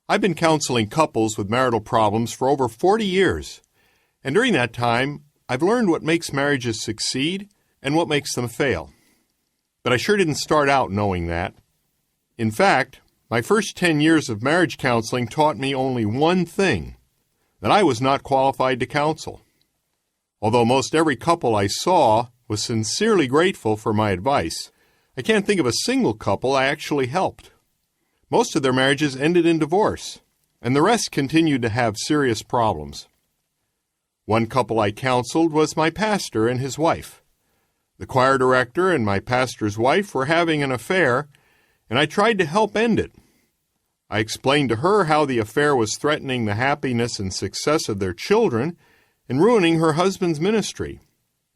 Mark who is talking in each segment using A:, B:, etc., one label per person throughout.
A: I've been counseling couples with marital problems for over 40 years, and during that time, I've learned what makes marriages succeed and what makes them fail. But I sure didn't start out knowing that. In fact, my first 10 years of marriage counseling taught me only one thing, that I was not qualified to counsel. Although most every couple I saw was sincerely grateful for my advice, I can't think of a single couple I actually helped. Most of their marriages ended in divorce, and the rest continued to have serious problems. One couple I counseled was my pastor and his wife. The choir director and my pastor's wife were having an affair, and I tried to help end it. I explained to her how the affair was threatening the happiness and success of their children and ruining her husband's ministry,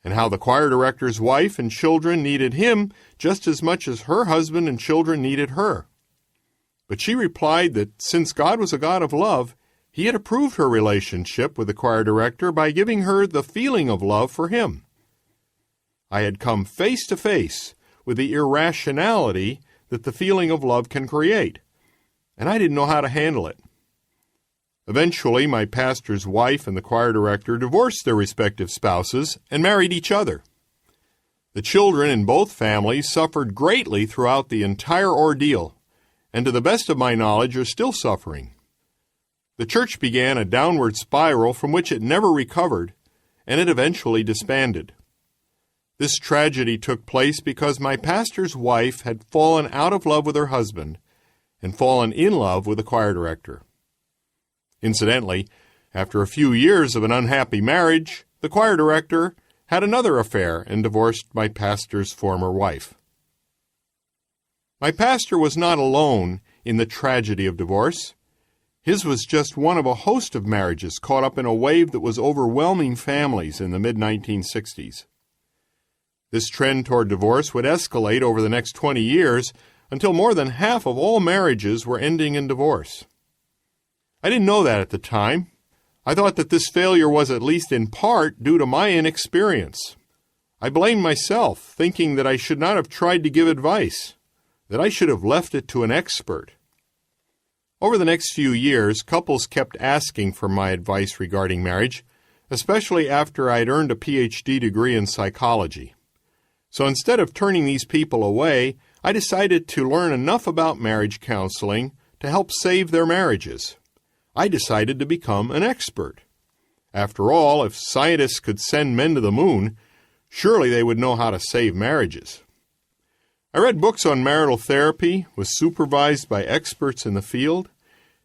A: and how the choir director's wife and children needed him just as much as her husband and children needed her. But she replied that since God was a God of love, He had approved her relationship with the choir director by giving her the feeling of love for him. I had come face to face with the irrationality that the feeling of love can create, and I didn't know how to handle it. Eventually, my pastor's wife and the choir director divorced their respective spouses and married each other. The children in both families suffered greatly throughout the entire ordeal, and to the best of my knowledge are still suffering. The church began a downward spiral from which it never recovered, and it eventually disbanded. This tragedy took place because my pastor's wife had fallen out of love with her husband and fallen in love with the choir director. Incidentally, after a few years of an unhappy marriage, the choir director had another affair and divorced my pastor's former wife. My pastor was not alone in the tragedy of divorce. His was just one of a host of marriages caught up in a wave that was overwhelming families in the mid-1960s. This trend toward divorce would escalate over the next 20 years until more than half of all marriages were ending in divorce. I didn't know that at the time. I thought that this failure was at least in part due to my inexperience. I blamed myself, thinking that I should not have tried to give advice, that I should have left it to an expert. Over the next few years, couples kept asking for my advice regarding marriage, especially after I'd earned a PhD degree in psychology. So instead of turning these people away, I decided to learn enough about marriage counseling to help save their marriages. I decided to become an expert. After all, if scientists could send men to the moon, surely they would know how to save marriages. I read books on marital therapy, was supervised by experts in the field,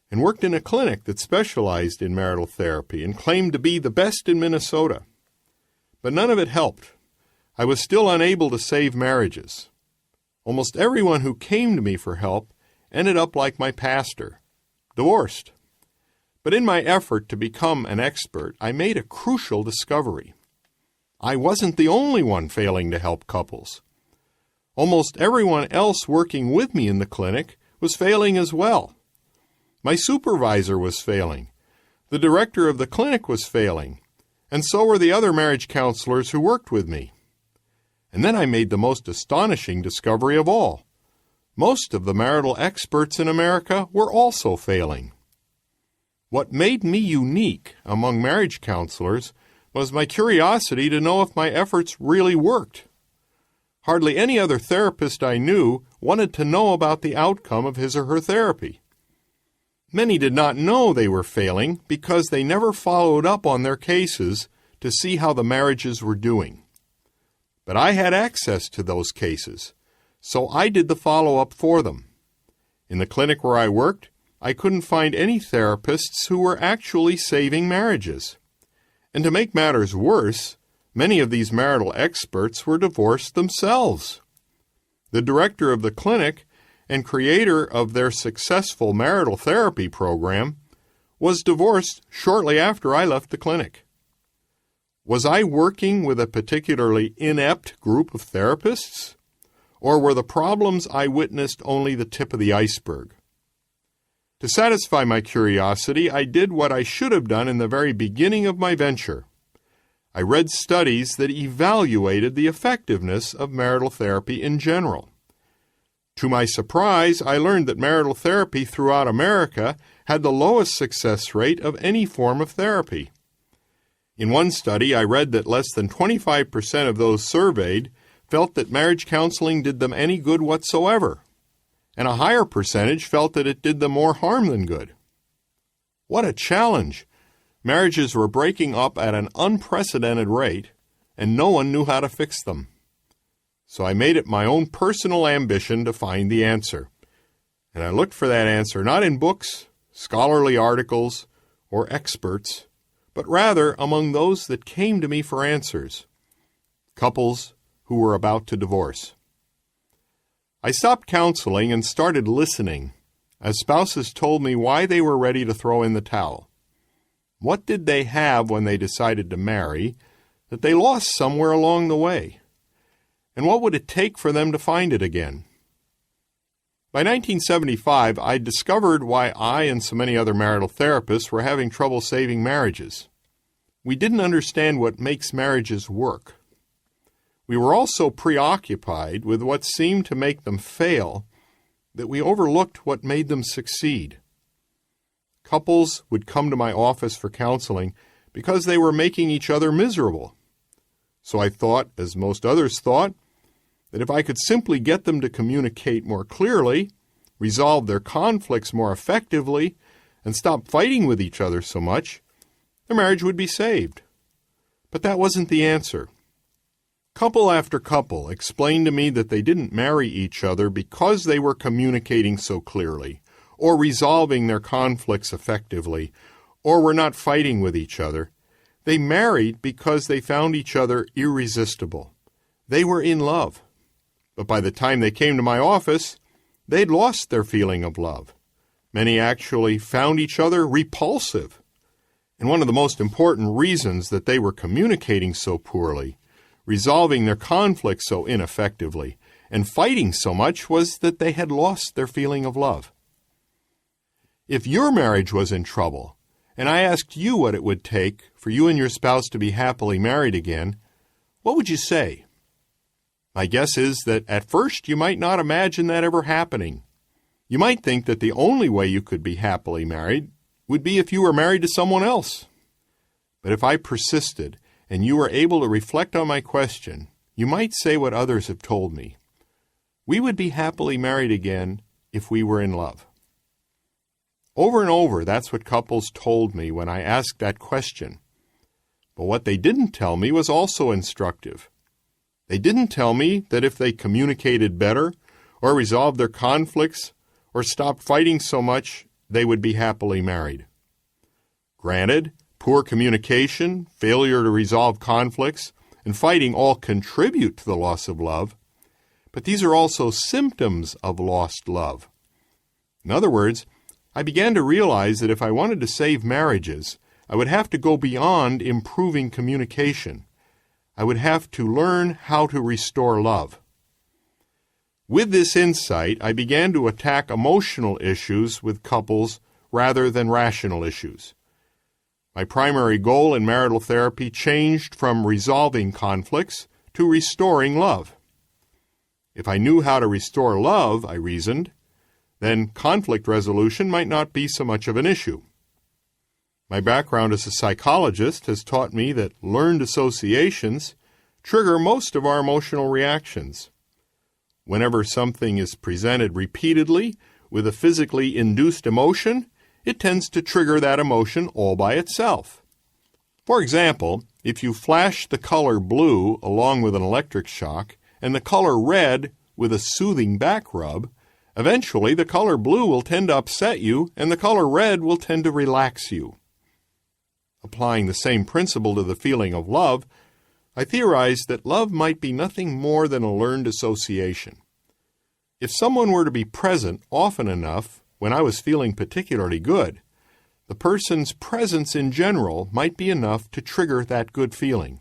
A: and worked in a clinic that specialized in marital therapy and claimed to be the best in Minnesota. But none of it helped. I was still unable to save marriages. Almost everyone who came to me for help ended up like my pastor, divorced. But in my effort to become an expert, I made a crucial discovery. I wasn't the only one failing to help couples. Almost everyone else working with me in the clinic was failing as well. My supervisor was failing. The director of the clinic was failing. And so were the other marriage counselors who worked with me. And then I made the most astonishing discovery of all. Most of the marital experts in America were also failing. What made me unique among marriage counselors was my curiosity to know if my efforts really worked. Hardly any other therapist I knew wanted to know about the outcome of his or her therapy. Many did not know they were failing because they never followed up on their cases to see how the marriages were doing. But I had access to those cases, so I did the follow-up for them. In the clinic where I worked, I couldn't find any therapists who were actually saving marriages. And to make matters worse, many of these marital experts were divorced themselves. The director of the clinic and creator of their successful marital therapy program was divorced shortly after I left the clinic. Was I working with a particularly inept group of therapists? Or were the problems I witnessed only the tip of the iceberg? To satisfy my curiosity, I did what I should have done in the very beginning of my venture. I read studies that evaluated the effectiveness of marital therapy in general. To my surprise, I learned that marital therapy throughout America had the lowest success rate of any form of therapy. In one study, I read that less than 25% of those surveyed felt that marriage counseling did them any good whatsoever, and a higher percentage felt that it did them more harm than good. What a challenge! Marriages were breaking up at an unprecedented rate, and no one knew how to fix them. So I made it my own personal ambition to find the answer. And I looked for that answer not in books, scholarly articles, or experts, but rather among those that came to me for answers, couples who were about to divorce. I stopped counseling and started listening as spouses told me why they were ready to throw in the towel. What did they have when they decided to marry that they lost somewhere along the way? And what would it take for them to find it again? By 1975, I discovered why I and so many other marital therapists were having trouble saving marriages. We didn't understand what makes marriages work. We were all so preoccupied with what seemed to make them fail that we overlooked what made them succeed. Couples would come to my office for counseling because they were making each other miserable. So I thought, as most others thought, that if I could simply get them to communicate more clearly, resolve their conflicts more effectively, and stop fighting with each other so much, their marriage would be saved. But that wasn't the answer. Couple after couple explained to me that they didn't marry each other because they were communicating so clearly, or resolving their conflicts effectively, or were not fighting with each other. They married because they found each other irresistible. They were in love. But by the time they came to my office, they'd lost their feeling of love. Many actually found each other repulsive. And one of the most important reasons that they were communicating so poorly, resolving their conflicts so ineffectively, and fighting so much was that they had lost their feeling of love. If your marriage was in trouble, and I asked you what it would take for you and your spouse to be happily married again, what would you say? My guess is that at first you might not imagine that ever happening. You might think that the only way you could be happily married would be if you were married to someone else. But if I persisted and you were able to reflect on my question, you might say what others have told me. We would be happily married again if we were in love. Over and over, that's what couples told me when I asked that question. But what they didn't tell me was also instructive. They didn't tell me that if they communicated better, or resolved their conflicts, or stopped fighting so much, they would be happily married. Granted, poor communication, failure to resolve conflicts, and fighting all contribute to the loss of love, but these are also symptoms of lost love. In other words, I began to realize that if I wanted to save marriages, I would have to go beyond improving communication. I would have to learn how to restore love. With this insight, I began to attack emotional issues with couples rather than rational issues. My primary goal in marital therapy changed from resolving conflicts to restoring love. If I knew how to restore love, I reasoned, then conflict resolution might not be so much of an issue. My background as a psychologist has taught me that learned associations trigger most of our emotional reactions. Whenever something is presented repeatedly with a physically induced emotion, it tends to trigger that emotion all by itself. For example, if you flash the color blue along with an electric shock and the color red with a soothing back rub, eventually the color blue will tend to upset you and the color red will tend to relax you. Applying the same principle to the feeling of love, I theorized that love might be nothing more than a learned association. If someone were to be present often enough when I was feeling particularly good, the person's presence in general might be enough to trigger that good feeling.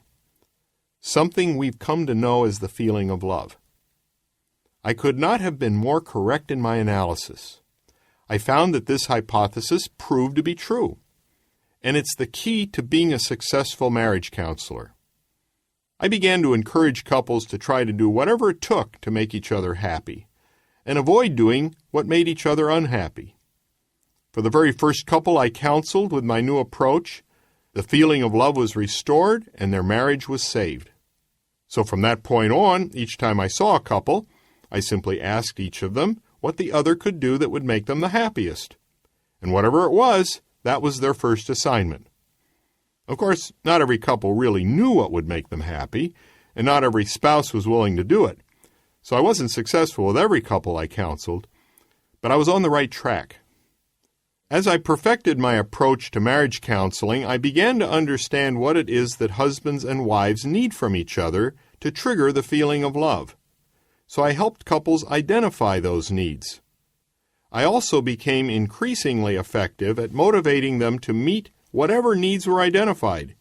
A: Something we've come to know as the feeling of love. I could not have been more correct in my analysis. I found that this hypothesis proved to be true, and it's the key to being a successful marriage counselor. I began to encourage couples to try to do whatever it took to make each other happy, and avoid doing what made each other unhappy. For the very first couple I counseled with my new approach, the feeling of love was restored and their marriage was saved. So from that point on, each time I saw a couple, I simply asked each of them what the other could do that would make them the happiest. And whatever it was, that was their first assignment. Of course, not every couple really knew what would make them happy, and not every spouse was willing to do it. So I wasn't successful with every couple I counseled, but I was on the right track. As I perfected my approach to marriage counseling, I began to understand what it is that husbands and wives need from each other to trigger the feeling of love. So I helped couples identify those needs. I also became increasingly effective at motivating them to meet whatever needs were identified,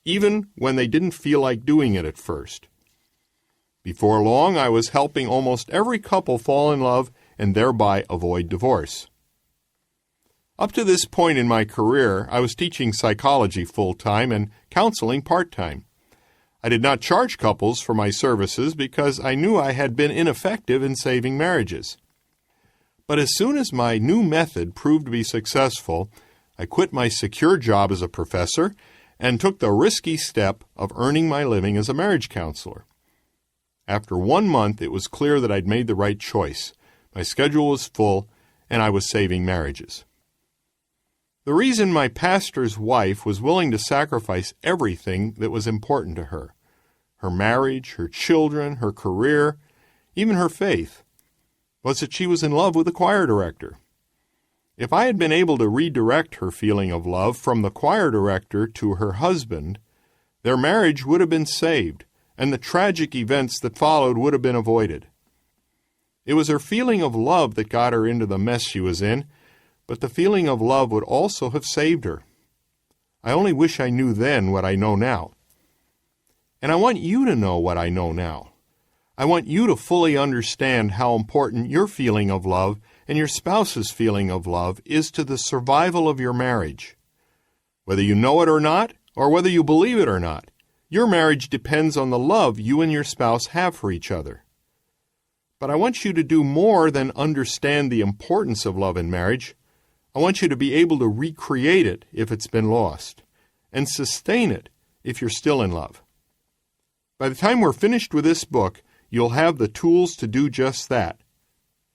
A: even when they didn't feel like doing it at first. Before long, I was helping almost every couple fall in love and thereby avoid divorce. Up to this point in my career, I was teaching psychology full-time and counseling part-time. I did not charge couples for my services because I knew I had been ineffective in saving marriages. But as soon as my new method proved to be successful, I quit my secure job as a professor and took the risky step of earning my living as a marriage counselor. After 1 month, it was clear that I'd made the right choice. My schedule was full, and I was saving marriages. The reason my pastor's wife was willing to sacrifice everything that was important to her, her marriage, her children, her career, even her faith, was that she was in love with the choir director. If I had been able to redirect her feeling of love from the choir director to her husband, their marriage would have been saved, and the tragic events that followed would have been avoided. It was her feeling of love that got her into the mess she was in, but the feeling of love would also have saved her. I only wish I knew then what I know now. And I want you to know what I know now. I want you to fully understand how important your feeling of love and your spouse's feeling of love is to the survival of your marriage. Whether you know it or not, or whether you believe it or not, your marriage depends on the love you and your spouse have for each other. But I want you to do more than understand the importance of love in marriage. I want you to be able to recreate it if it's been lost, and sustain it if you're still in love. By the time we're finished with this book, you'll have the tools to do just that.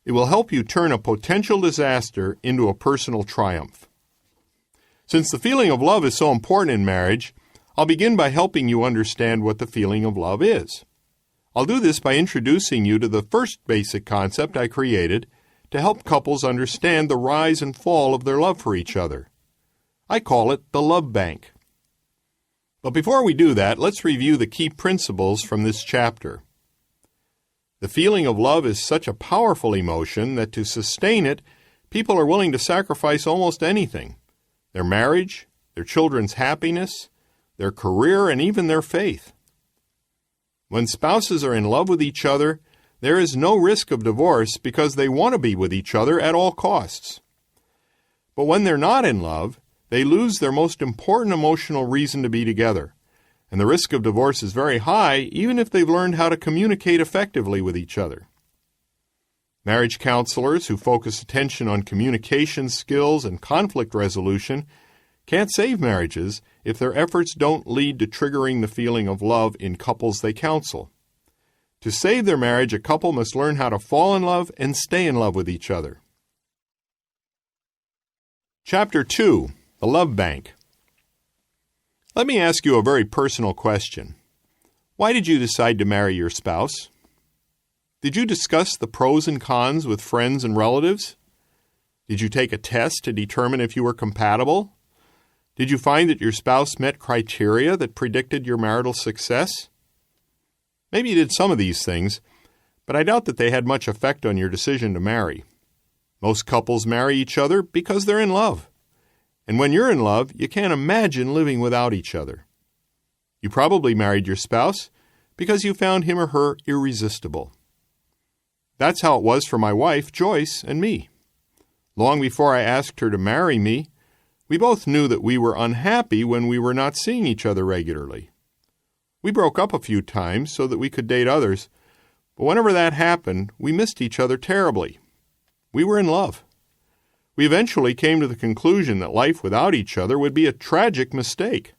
A: It will help you turn a potential disaster into a personal triumph. Since the feeling of love is so important in marriage, I'll begin by helping you understand what the feeling of love is. I'll do this by introducing you to the first basic concept I created to help couples understand the rise and fall of their love for each other. I call it the love bank. But before we do that, let's review the key principles from this chapter. The feeling of love is such a powerful emotion that to sustain it, people are willing to sacrifice almost anything: their marriage, their children's happiness, their career, and even their faith. When spouses are in love with each other, there is no risk of divorce because they want to be with each other at all costs. But when they're not in love, they lose their most important emotional reason to be together, and the risk of divorce is very high even if they've learned how to communicate effectively with each other. Marriage counselors who focus attention on communication skills and conflict resolution can't save marriages if their efforts don't lead to triggering the feeling of love in couples they counsel. To save their marriage, a couple must learn how to fall in love and stay in love with each other. Chapter 2, The Love Bank. Let me ask you a very personal question. Why did you decide to marry your spouse? Did you discuss the pros and cons with friends and relatives? Did you take a test to determine if you were compatible? Did you find that your spouse met criteria that predicted your marital success? Maybe you did some of these things, but I doubt that they had much effect on your decision to marry. Most couples marry each other because they're in love. And when you're in love, you can't imagine living without each other. You probably married your spouse because you found him or her irresistible. That's how it was for my wife, Joyce, and me. Long before I asked her to marry me, we both knew that we were unhappy when we were not seeing each other regularly. We broke up a few times so that we could date others, But whenever that happened, we missed each other terribly. We were in love. We eventually came to the conclusion that life without each other would be a tragic mistake.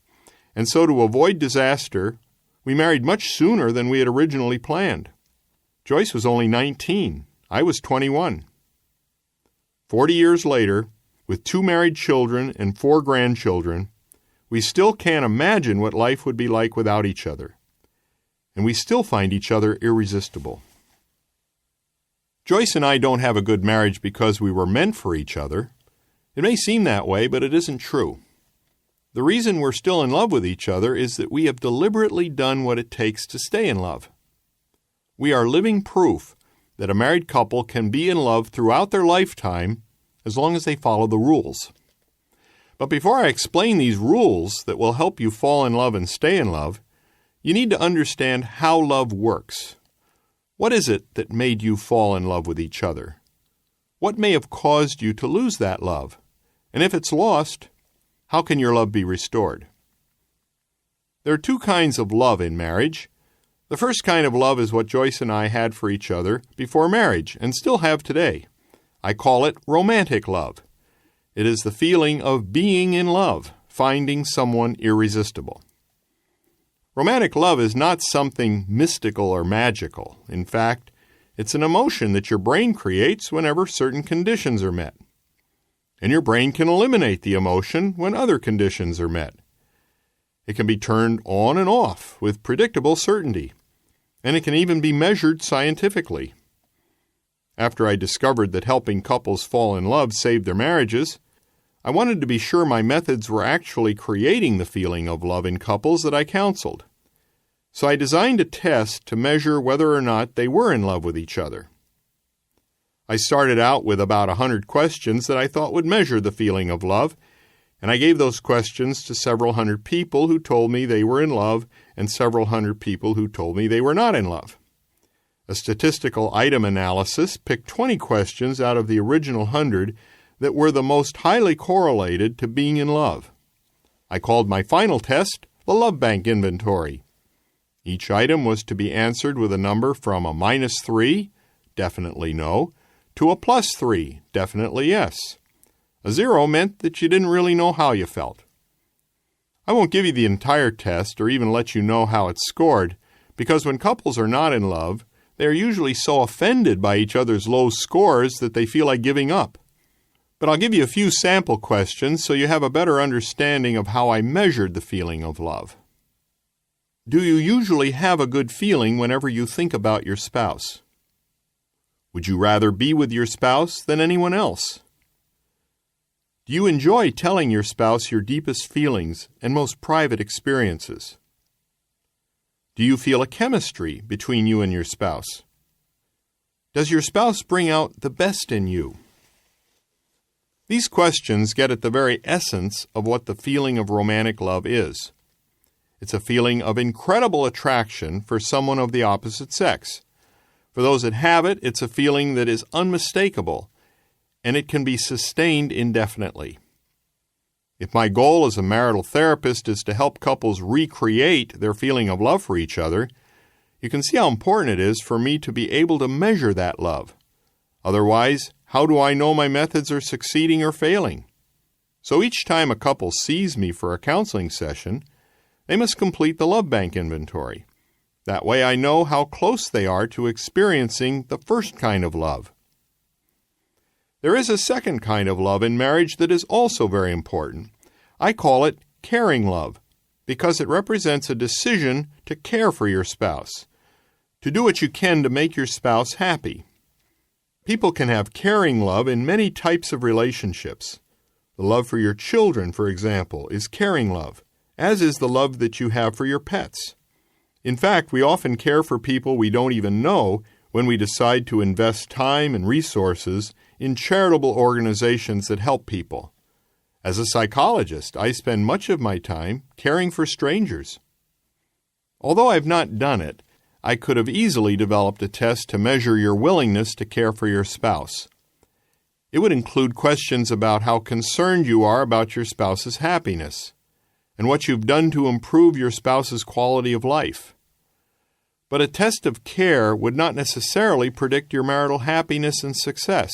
A: And so to avoid disaster, we married much sooner than we had originally planned. Joyce was only 19. I was 21. 40 years later, with 2 married children and 4 grandchildren, we still can't imagine what life would be like without each other. And we still find each other irresistible. Joyce and I don't have a good marriage because we were meant for each other. It may seem that way, but it isn't true. The reason we're still in love with each other is that we have deliberately done what it takes to stay in love. We are living proof that a married couple can be in love throughout their lifetime as long as they follow the rules. But before I explain these rules that will help you fall in love and stay in love, you need to understand how love works. What is it that made you fall in love with each other? What may have caused you to lose that love? And if it's lost, how can your love be restored? There are 2 kinds of love in marriage. The first kind of love is what Joyce and I had for each other before marriage and still have today. I call it romantic love. It is the feeling of being in love, finding someone irresistible. Romantic love is not something mystical or magical. In fact, it's an emotion that your brain creates whenever certain conditions are met. And your brain can eliminate the emotion when other conditions are met. It can be turned on and off with predictable certainty, and it can even be measured scientifically. After I discovered that helping couples fall in love saved their marriages, I wanted to be sure my methods were actually creating the feeling of love in couples that I counseled. So I designed a test to measure whether or not they were in love with each other. I started out with about 100 questions that I thought would measure the feeling of love, and I gave those questions to several hundred people who told me they were in love and several hundred people who told me they were not in love. A statistical item analysis picked 20 questions out of the original 100 that were the most highly correlated to being in love. I called my final test the Love Bank Inventory. Each item was to be answered with a number from a -3, definitely no, to a +3, definitely yes. A 0 meant that you didn't really know how you felt. I won't give you the entire test or even let you know how it's scored, because when couples are not in love, they are usually so offended by each other's low scores that they feel like giving up. But I'll give you a few sample questions so you have a better understanding of how I measured the feeling of love. Do you usually have a good feeling whenever you think about your spouse? Would you rather be with your spouse than anyone else? Do you enjoy telling your spouse your deepest feelings and most private experiences? Do you feel a chemistry between you and your spouse? Does your spouse bring out the best in you? These questions get at the very essence of what the feeling of romantic love is. It's a feeling of incredible attraction for someone of the opposite sex. For those that have it, it's a feeling that is unmistakable, and it can be sustained indefinitely. If my goal as a marital therapist is to help couples recreate their feeling of love for each other, you can see how important it is for me to be able to measure that love. Otherwise, how do I know my methods are succeeding or failing? So each time a couple sees me for a counseling session, they must complete the Love Bank Inventory. That way I know how close they are to experiencing the first kind of love. There is a second kind of love in marriage that is also very important. I call it caring love, because it represents a decision to care for your spouse, to do what you can to make your spouse happy. People can have caring love in many types of relationships. The love for your children, for example, is caring love, as is the love that you have for your pets. In fact, we often care for people we don't even know when we decide to invest time and resources in charitable organizations that help people. As a psychologist, I spend much of my time caring for strangers. Although I've not done it, I could have easily developed a test to measure your willingness to care for your spouse. It would include questions about how concerned you are about your spouse's happiness, and what you've done to improve your spouse's quality of life. But a test of care would not necessarily predict your marital happiness and success.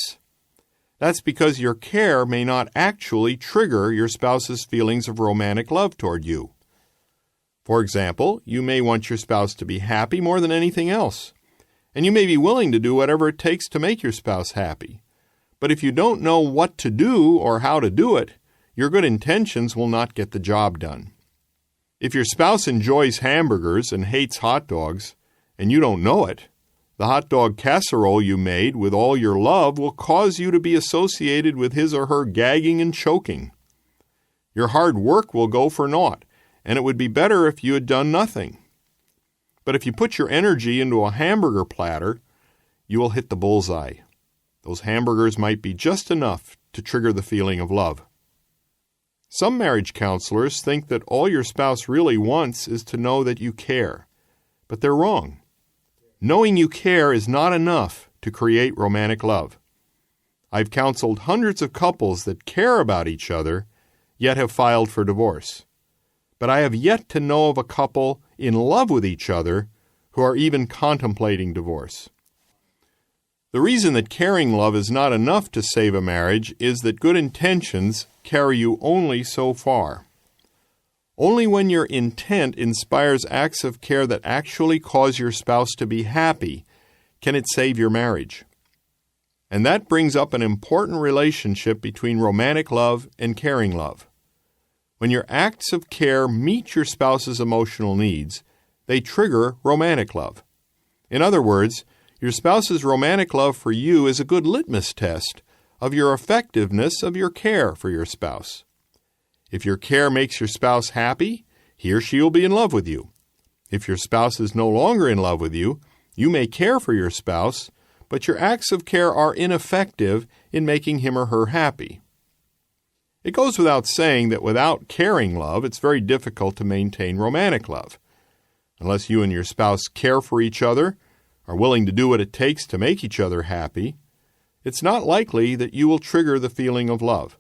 A: That's because your care may not actually trigger your spouse's feelings of romantic love toward you. For example, you may want your spouse to be happy more than anything else, and you may be willing to do whatever it takes to make your spouse happy. But if you don't know what to do or how to do it, your good intentions will not get the job done. If your spouse enjoys hamburgers and hates hot dogs, and you don't know it, the hot dog casserole you made with all your love will cause you to be associated with his or her gagging and choking. Your hard work will go for naught, and it would be better if you had done nothing. But if you put your energy into a hamburger platter, you will hit the bullseye. Those hamburgers might be just enough to trigger the feeling of love. Some marriage counselors think that all your spouse really wants is to know that you care, but they're wrong. Knowing you care is not enough to create romantic love. I've counseled hundreds of couples that care about each other, yet have filed for divorce. But I have yet to know of a couple in love with each other who are even contemplating divorce. The reason that caring love is not enough to save a marriage is that good intentions carry you only so far. Only when your intent inspires acts of care that actually cause your spouse to be happy can it save your marriage. And that brings up an important relationship between romantic love and caring love. When your acts of care meet your spouse's emotional needs, they trigger romantic love. In other words, your spouse's romantic love for you is a good litmus test of your effectiveness of your care for your spouse. If your care makes your spouse happy, he or she will be in love with you. If your spouse is no longer in love with you, you may care for your spouse, but your acts of care are ineffective in making him or her happy. It goes without saying that without caring love, it's very difficult to maintain romantic love. Unless you and your spouse care for each other, are willing to do what it takes to make each other happy, it's not likely that you will trigger the feeling of love.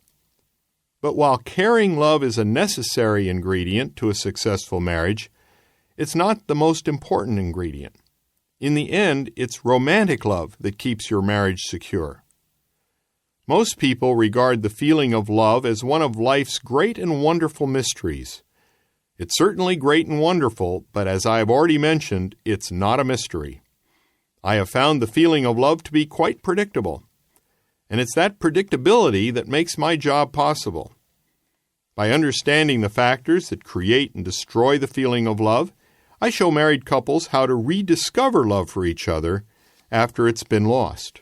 A: But while caring love is a necessary ingredient to a successful marriage, it's not the most important ingredient. In the end, it's romantic love that keeps your marriage secure. Most people regard the feeling of love as one of life's great and wonderful mysteries. It's certainly great and wonderful, but as I have already mentioned, it's not a mystery. I have found the feeling of love to be quite predictable, and it's that predictability that makes my job possible. By understanding the factors that create and destroy the feeling of love, I show married couples how to rediscover love for each other after it's been lost.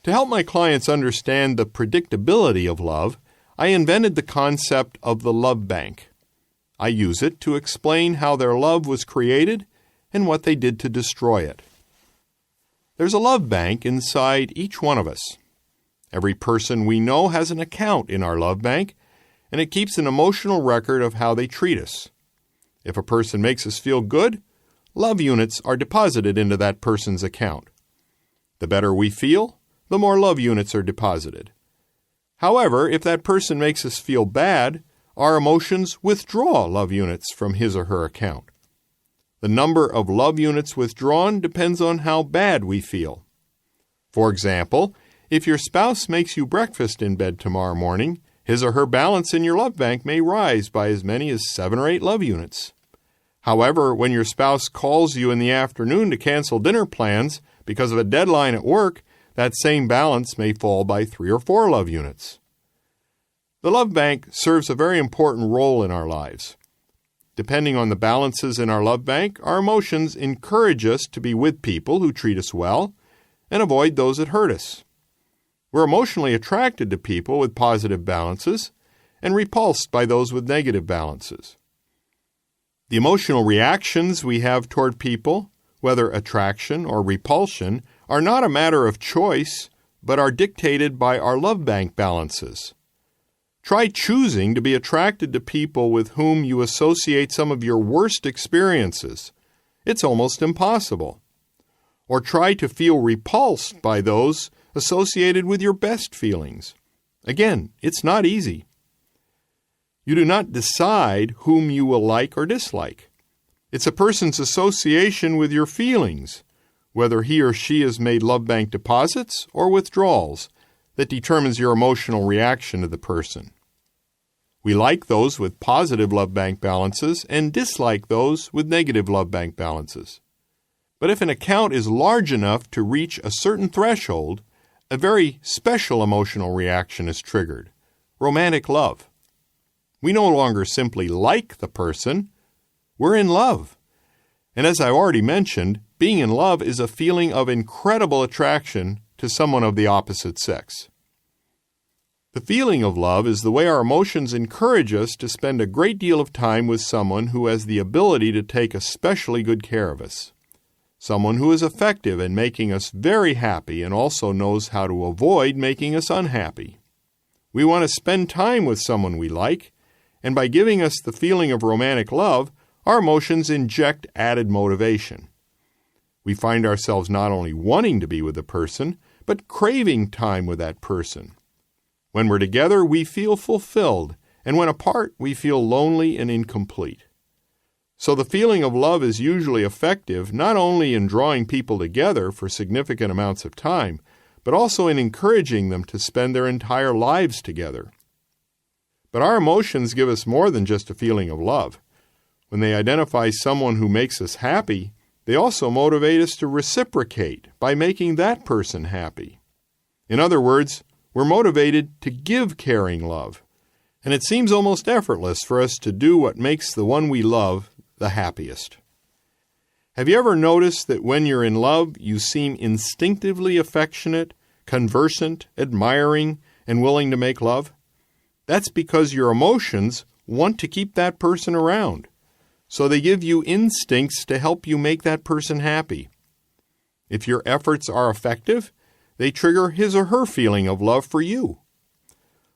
A: To help my clients understand the predictability of love, I invented the concept of the love bank. I use it to explain how their love was created and what they did to destroy it. There's a love bank inside each one of us. Every person we know has an account in our love bank, and it keeps an emotional record of how they treat us. If a person makes us feel good, love units are deposited into that person's account. The better we feel, the more love units are deposited. However, if that person makes us feel bad, our emotions withdraw love units from his or her account. The number of love units withdrawn depends on how bad we feel. For example, if your spouse makes you breakfast in bed tomorrow morning, his or her balance in your love bank may rise by as many as 7 or 8 love units. However, when your spouse calls you in the afternoon to cancel dinner plans because of a deadline at work, that same balance may fall by 3 or 4 love units. The love bank serves a very important role in our lives. Depending on the balances in our love bank, our emotions encourage us to be with people who treat us well and avoid those that hurt us. We're emotionally attracted to people with positive balances and repulsed by those with negative balances. The emotional reactions we have toward people, whether attraction or repulsion, are not a matter of choice, but are dictated by our love bank balances. Try choosing to be attracted to people with whom you associate some of your worst experiences. It's almost impossible. Or try to feel repulsed by those associated with your best feelings. Again, it's not easy. You do not decide whom you will like or dislike. It's a person's association with your feelings, whether he or she has made love bank deposits or withdrawals, that determines your emotional reaction to the person. We like those with positive love bank balances and dislike those with negative love bank balances. But if an account is large enough to reach a certain threshold, a very special emotional reaction is triggered: romantic love. We no longer simply like the person, we're in love. And as I already mentioned, being in love is a feeling of incredible attraction to someone of the opposite sex. The feeling of love is the way our emotions encourage us to spend a great deal of time with someone who has the ability to take especially good care of us. Someone who is effective in making us very happy and also knows how to avoid making us unhappy. We want to spend time with someone we like, and by giving us the feeling of romantic love, our emotions inject added motivation. We find ourselves not only wanting to be with the person, but craving time with that person. When we're together, we feel fulfilled, and when apart, we feel lonely and incomplete. So the feeling of love is usually effective not only in drawing people together for significant amounts of time, but also in encouraging them to spend their entire lives together. But our emotions give us more than just a feeling of love. When they identify someone who makes us happy, they also motivate us to reciprocate by making that person happy. In other words, we're motivated to give caring love, and it seems almost effortless for us to do what makes the one we love the happiest. Have you ever noticed that when you're in love, you seem instinctively affectionate, conversant, admiring, and willing to make love? That's because your emotions want to keep that person around. So they give you instincts to help you make that person happy. If your efforts are effective, they trigger his or her feeling of love for you.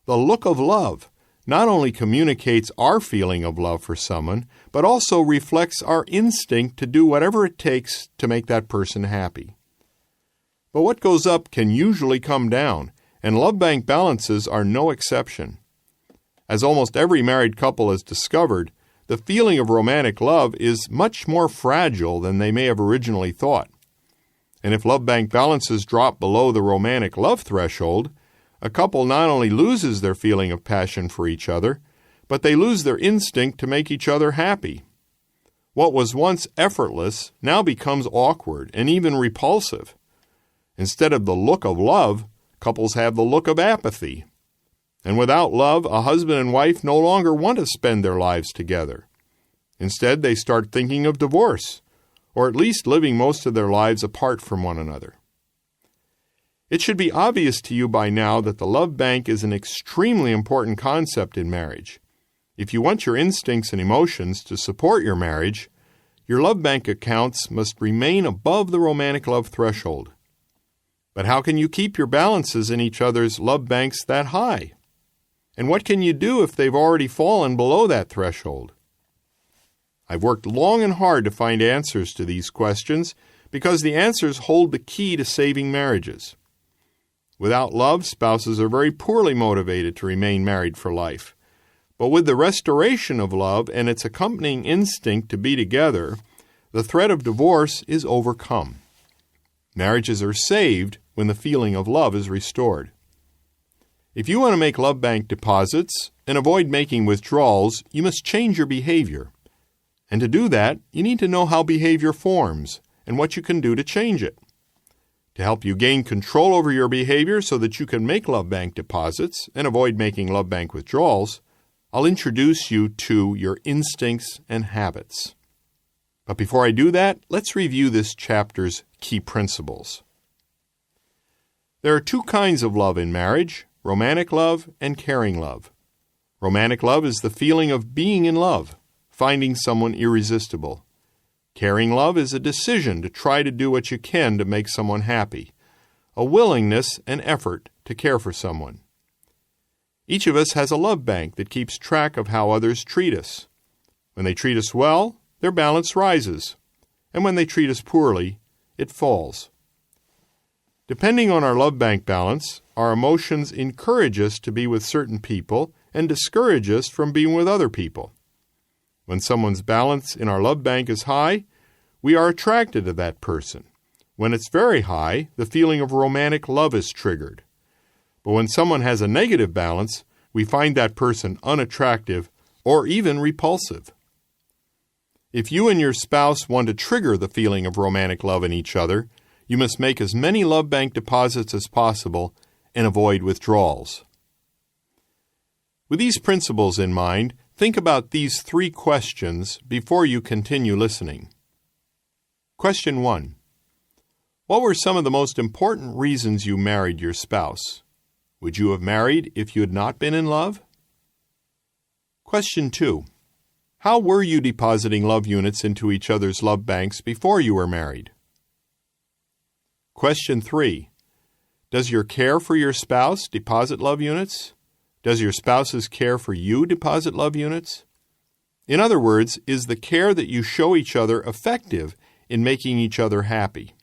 A: The look of love not only communicates our feeling of love for someone, but also reflects our instinct to do whatever it takes to make that person happy. But what goes up can usually come down, and love bank balances are no exception. As almost every married couple has discovered, the feeling of romantic love is much more fragile than they may have originally thought. And if love bank balances drop below the romantic love threshold, a couple not only loses their feeling of passion for each other, but they lose their instinct to make each other happy. What was once effortless now becomes awkward and even repulsive. Instead of the look of love, couples have the look of apathy. And without love, a husband and wife no longer want to spend their lives together. Instead, they start thinking of divorce, or at least living most of their lives apart from one another. It should be obvious to you by now that the love bank is an extremely important concept in marriage. If you want your instincts and emotions to support your marriage, your love bank accounts must remain above the romantic love threshold. But how can you keep your balances in each other's love banks that high? And what can you do if they've already fallen below that threshold? I've worked long and hard to find answers to these questions because the answers hold the key to saving marriages. Without love, spouses are very poorly motivated to remain married for life. But with the restoration of love and its accompanying instinct to be together, the threat of divorce is overcome. Marriages are saved when the feeling of love is restored. If you want to make love bank deposits and avoid making withdrawals, you must change your behavior. And to do that, you need to know how behavior forms and what you can do to change it. To help you gain control over your behavior so that you can make love bank deposits and avoid making love bank withdrawals, I'll introduce you to your instincts and habits. But before I do that, let's review this chapter's key principles. There are two kinds of love in marriage: romantic love and caring love. Romantic love is the feeling of being in love, finding someone irresistible. Caring love is a decision to try to do what you can to make someone happy, a willingness and effort to care for someone. Each of us has a love bank that keeps track of how others treat us. When they treat us well, their balance rises, and when they treat us poorly, it falls. Depending on our love bank balance, our emotions encourage us to be with certain people and discourage us from being with other people. When someone's balance in our love bank is high, we are attracted to that person. When it's very high, the feeling of romantic love is triggered. But when someone has a negative balance, we find that person unattractive or even repulsive. If you and your spouse want to trigger the feeling of romantic love in each other, you must make as many love bank deposits as possible and avoid withdrawals. With these principles in mind, think about these 3 questions before you continue listening. Question 1. What were some of the most important reasons you married your spouse? Would you have married if you had not been in love? Question 2. How were you depositing love units into each other's love banks before you were married? Question 3. Does your care for your spouse deposit love units? Does your spouse's care for you deposit love units? In other words, is the care that you show each other effective in making each other happy?